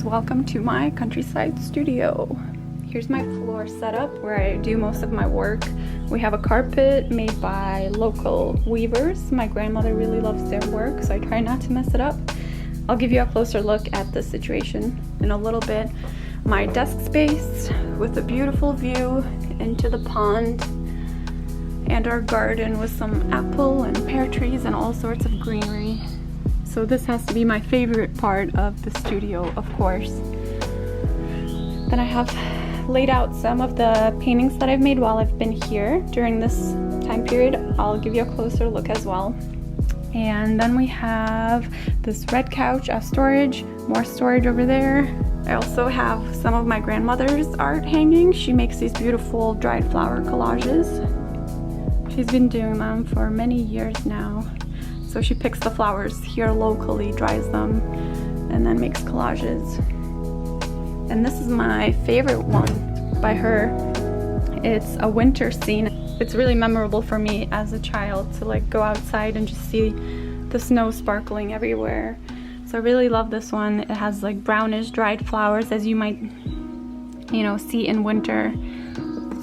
guys, welcome to my countryside studio. Here's my floor setup where I do most of my work. We have a carpet made by local weavers. My grandmother really loves their work, so I try not to mess it up. I'll give you a closer look at the situation in a little bit. My desk space with a beautiful view into the pond and our garden with some apple and pear trees and all sorts of greenery. So this has to be my favorite part of the studio, of course. Then I have laid out some of the paintings that I've made while I've been here during this time period. I'll give you a closer look as well. And then we have this red couch as storage, more storage over there. I also have some of my grandmother's art hanging. She makes these beautiful dried flower collages. She's been doing them for many years now. So she picks the flowers here locally, dries them, and then makes collages. And this is my favorite one by her. It's a winter scene. It's really memorable for me as a child to like go outside and just see the snow sparkling everywhere. So I really love this one. It has like brownish dried flowers, as you might, see in winter.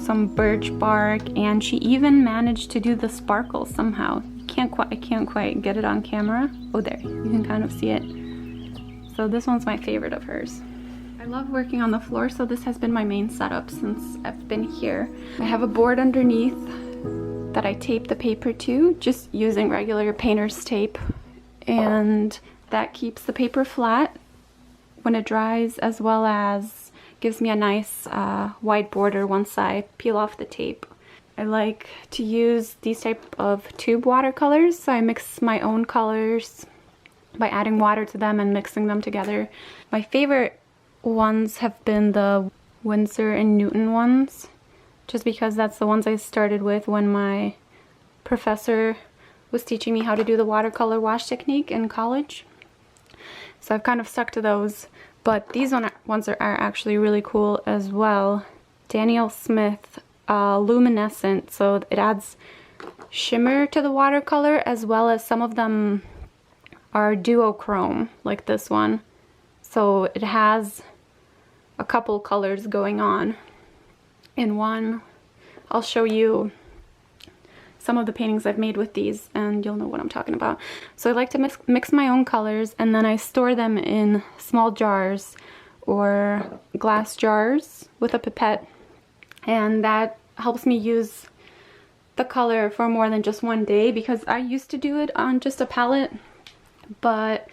Some birch bark, and she even managed to do the sparkle somehow. I can't quite get it on camera. Oh, there, you can kind of see it. So this one's my favorite of hers. I love working on the floor, so this has been my main setup since I've been here. I have a board underneath that I tape the paper to, just using regular painter's tape, and that keeps the paper flat when it dries, as well as gives me a nice wide border once I peel off the tape. I like to use these type of tube watercolors, so I mix my own colors by adding water to them and mixing them together. My favorite ones have been the Winsor and Newton ones, just because that's the ones I started with when my professor was teaching me how to do the watercolor wash technique in college. So I've kind of stuck to those, but these ones are actually really cool as well. Daniel Smith luminescent, so it adds shimmer to the watercolor, as well as some of them are duochrome, like this one. So it has a couple colors going on in one. I'll show you some of the paintings I've made with these and you'll know what I'm talking about. So I like to mix my own colors, and then I store them in small jars or glass jars with a pipette, and that helps me use the color for more than just one day, because I used to do it on just a palette, but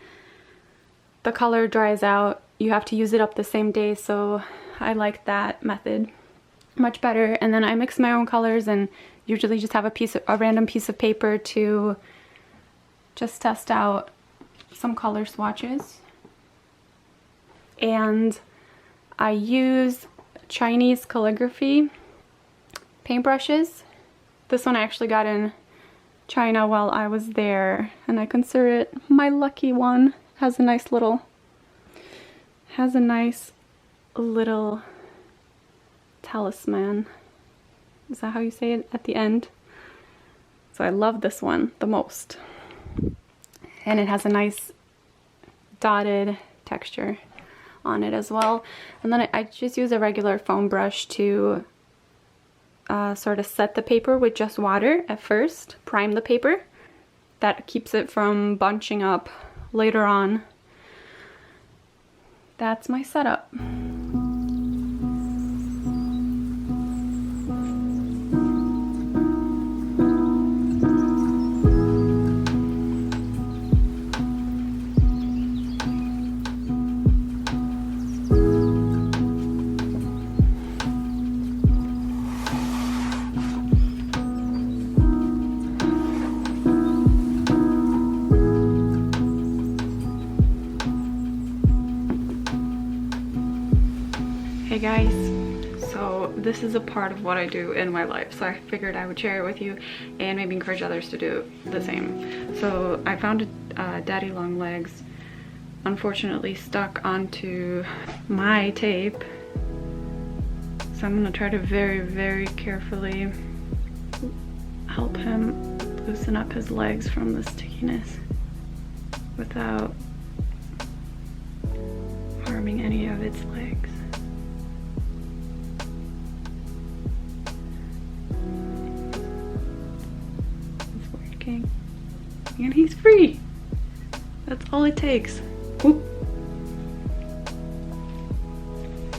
the color dries out. You have to use it up the same day, so I like that method much better. And then I mix my own colors and usually just have a random piece of paper to just test out some color swatches. And I use Chinese calligraphy paintbrushes. This one I actually got in China while I was there, and I consider it my lucky one. Has a nice little talisman. Is that how you say it at the end? So I love this one the most. And it has a nice dotted texture on it as well. And then I just use a regular foam brush to sort of set the paper with just water at first, prime the paper. That keeps it from bunching up later on. That's my setup. Hey guys, so this is a part of what I do in my life, so I figured I would share it with you and maybe encourage others to do the same. So I found a daddy long legs unfortunately stuck onto my tape, so I'm gonna try to very, very carefully help him loosen up his legs from the stickiness without harming touching any of its legs. It's working. And he's free. That's all it takes. Whoop.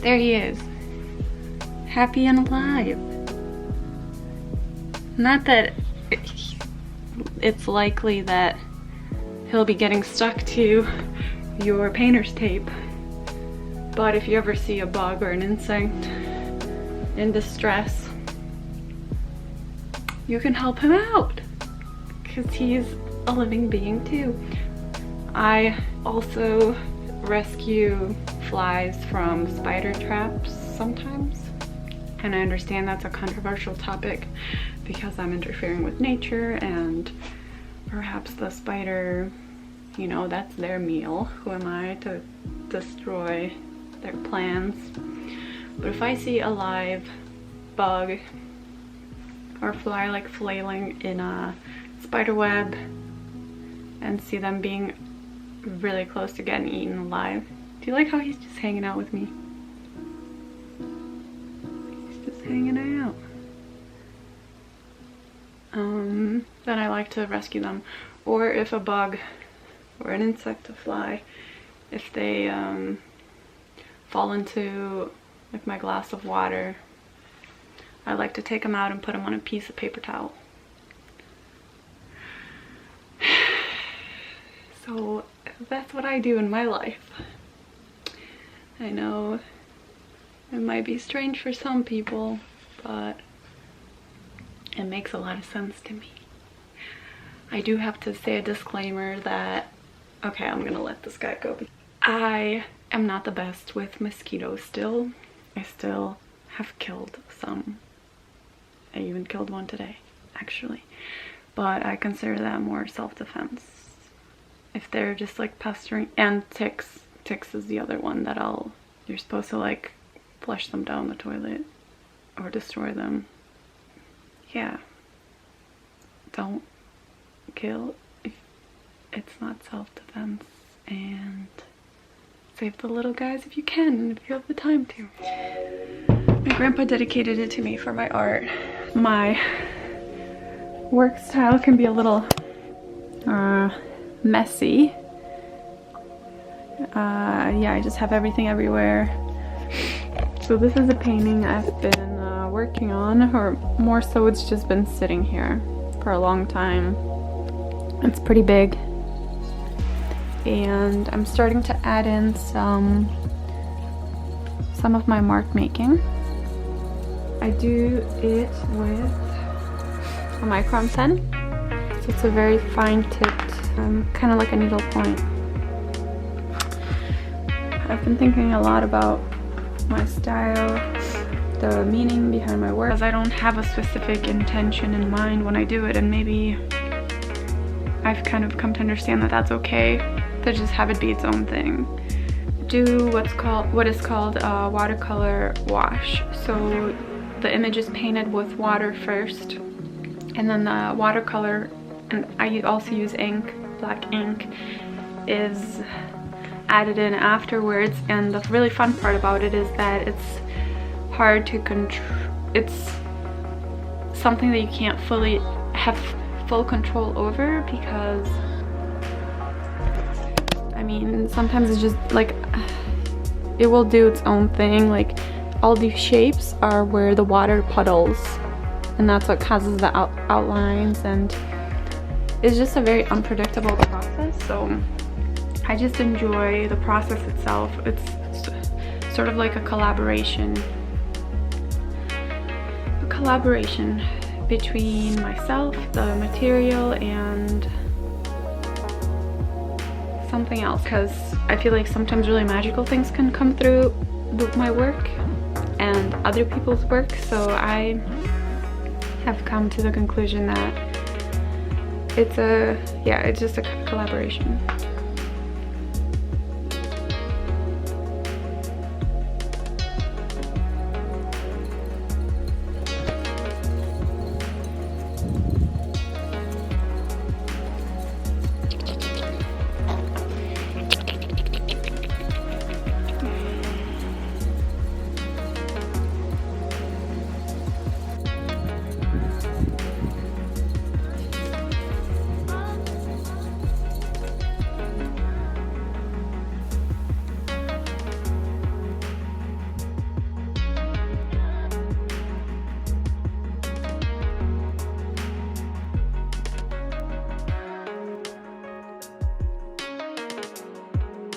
There he is. Happy and alive. Not that it's likely that he'll be getting stuck to your painter's tape, but if you ever see a bug or an insect in distress, you can help him out because he's a living being too. I also rescue flies from spider traps sometimes, and I understand that's a controversial topic because I'm interfering with nature and perhaps the spider, you know, that's their meal. Who am I to destroy their plans? But if I see a live bug or fly like flailing in a spider web and see them being really close to getting eaten alive, do you like how he's just hanging out with me? He's just hanging out. Then I like to rescue them. Or if a bug or an insect, a fly, if they fall into like my glass of water, I like to take them out and put them on a piece of paper towel. So that's what I do in my life. I know it might be strange for some people, but it makes a lot of sense to me. I do have to say a disclaimer that, okay, I'm gonna let this guy go. I am not the best with mosquitoes still. I still have killed some. I even killed one today, actually. But I consider that more self-defense. If they're just like pestering, and ticks. Ticks is the other one that you're supposed to like flush them down the toilet or destroy them. Yeah. Don't kill if it's not self-defense, and save the little guys if you can, if you have the time to. My grandpa dedicated it to me for my art. My work style can be a little messy. Yeah, I just have everything everywhere. So this is a painting I've been working on, or more so it's just been sitting here for a long time. It's pretty big, and I'm starting to add in some of my mark making. I do it with a micron pen, so it's a very fine tipped, kind of like a needle point. I've been thinking a lot about my style, the meaning behind my work, because I don't have a specific intention in mind when I do it, and maybe I've kind of come to understand that that's okay to just have it be its own thing. Do what is called a watercolor wash. So the image is painted with water first, and then the watercolor, and I also use ink, black ink, is added in afterwards. And the really fun part about it is that it's hard to control. It's something that you can't fully have full control over, because I mean, sometimes it's just like it will do its own thing. Like all these shapes are where the water puddles, and that's what causes the outlines, and it's just a very unpredictable process. So I just enjoy the process itself. It's sort of like a collaboration between myself, the material, and something else, because I feel like sometimes really magical things can come through my work and other people's work. So I have come to the conclusion that it's just a collaboration.